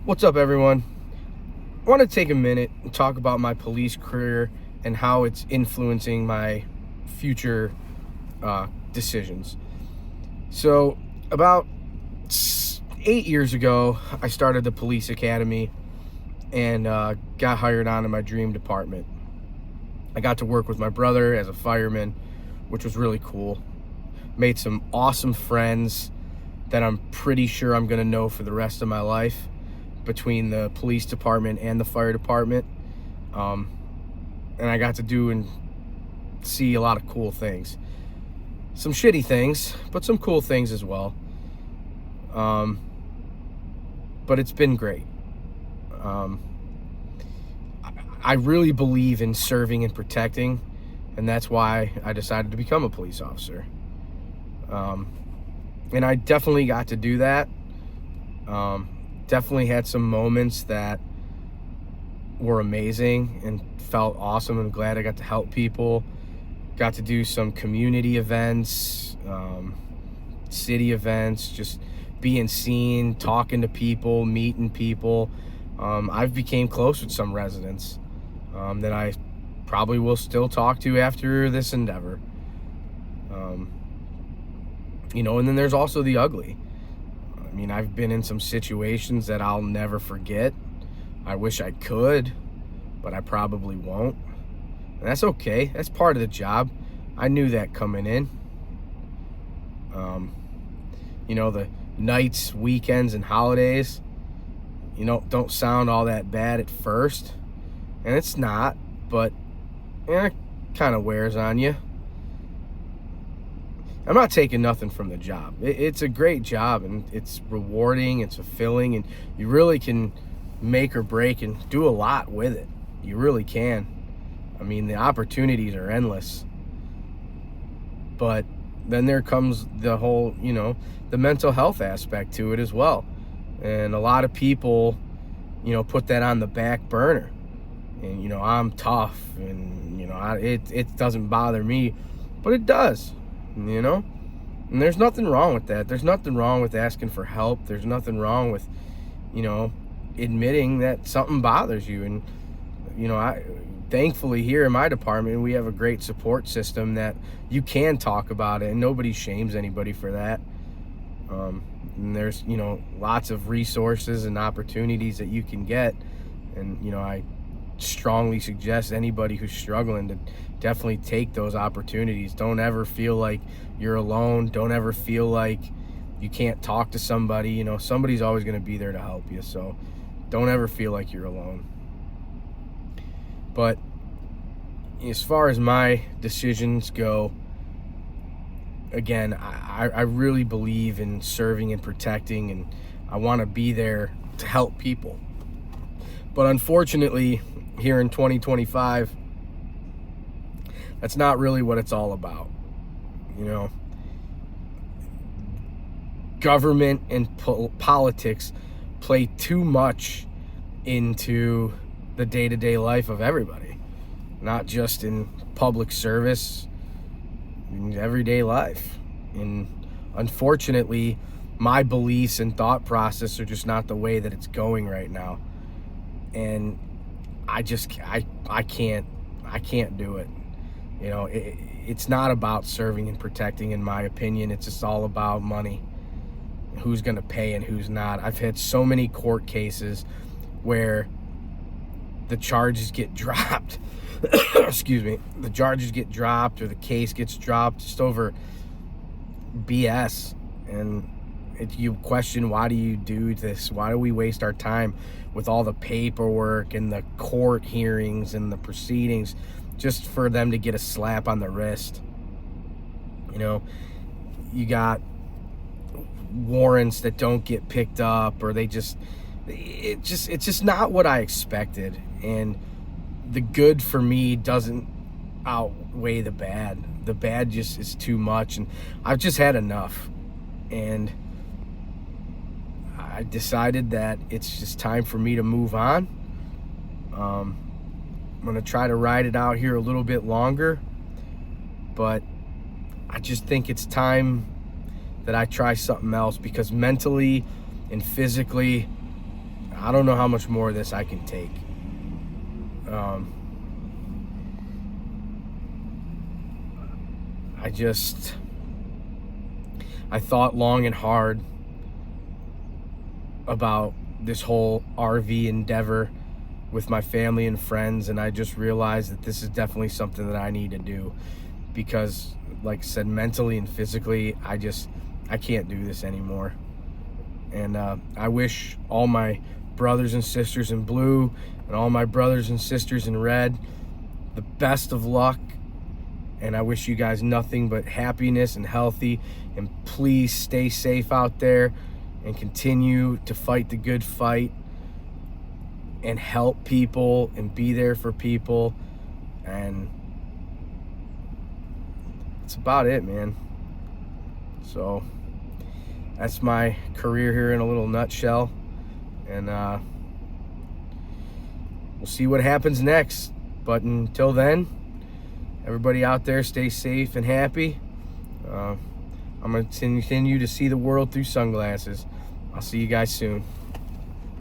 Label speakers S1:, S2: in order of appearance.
S1: What's up, everyone? I want to take a minute and talk about my police career and how it's influencing my future decisions. So, about 8 years ago, I started the police academy and got hired on in my dream department. I got to work with my brother as a fireman, which was really cool. Made some awesome friends that I'm pretty sure I'm going to know for the rest of my life between the police department and the fire department. And I got to do and see a lot of cool things. Some shitty things, but some cool things as well. But it's been great. I really believe in serving and protecting, and that's why I decided to become a police officer. And I definitely got to do that. Definitely had some moments that were amazing and felt awesome, and glad I got to help people. Got to do some community events, city events, just being seen, talking to people, meeting people. I've became close with some residents that I probably will still talk to after this endeavor. And then there's also the ugly. I mean, I've been in some situations that I'll never forget. I wish I could, but I probably won't. And that's okay. That's part of the job. I knew that coming in. The nights, weekends, and holidays, don't sound all that bad at first. And it's not, but it kind of wears on you. I'm not taking nothing from the job. It's a great job, and it's rewarding, it's fulfilling, and you really can make or break and do a lot with it. You really can. I mean, the opportunities are endless. But then there comes the whole, the mental health aspect to it as well. And a lot of people, put that on the back burner. And, I'm tough, and, it doesn't bother me, but it does. And there's nothing wrong with that. There's nothing wrong with asking for help. There's nothing wrong with, admitting that something bothers you. And, thankfully here in my department, we have a great support system that you can talk about it, and nobody shames anybody for that. And there's, lots of resources and opportunities that you can get. And, I strongly suggest anybody who's struggling to definitely take those opportunities. Don't ever feel like you're alone. Don't ever feel like you can't talk to somebody. Somebody's always going to be there to help you. So don't ever feel like you're alone. But as far as my decisions go, again, I really believe in serving and protecting, and I want to be there to help people. But unfortunately, here in 2025, that's not really what it's all about. Government and politics play too much into the day-to-day life of everybody, not just in public service, in everyday life. And unfortunately, my beliefs and thought process are just not the way that it's going right now. And I can't do it. It's not about serving and protecting, in my opinion. It's just all about money, who's going to pay and who's not. I've had so many court cases where the charges get dropped. Excuse me. The charges get dropped, or the case gets dropped just over BS. And you question, why do you do this? Why do we waste our time with all the paperwork and the court hearings and the proceedings just for them to get a slap on the wrist? You got warrants that don't get picked up, or it's just not what I expected. And the good for me doesn't outweigh the bad. The bad just is too much, and I've just had enough. And I decided that it's just time for me to move on. I'm going to try to ride it out here a little bit longer, but I just think it's time that I try something else, because mentally and physically, I don't know how much more of this I can take. I thought long and hard about this whole RV endeavor with my family and friends, and I just realized that this is definitely something that I need to do, because like I said, mentally and physically, I can't do this anymore. And I wish all my brothers and sisters in blue and all my brothers and sisters in red the best of luck, and I wish you guys nothing but happiness and healthy, and please stay safe out there and continue to fight the good fight and help people and be there for people. And that's about it, man. So that's my career here in a little nutshell, and we'll see what happens next. But until then, everybody out there, stay safe and happy. I'm going to continue to see the world through sunglasses. I'll see you guys soon.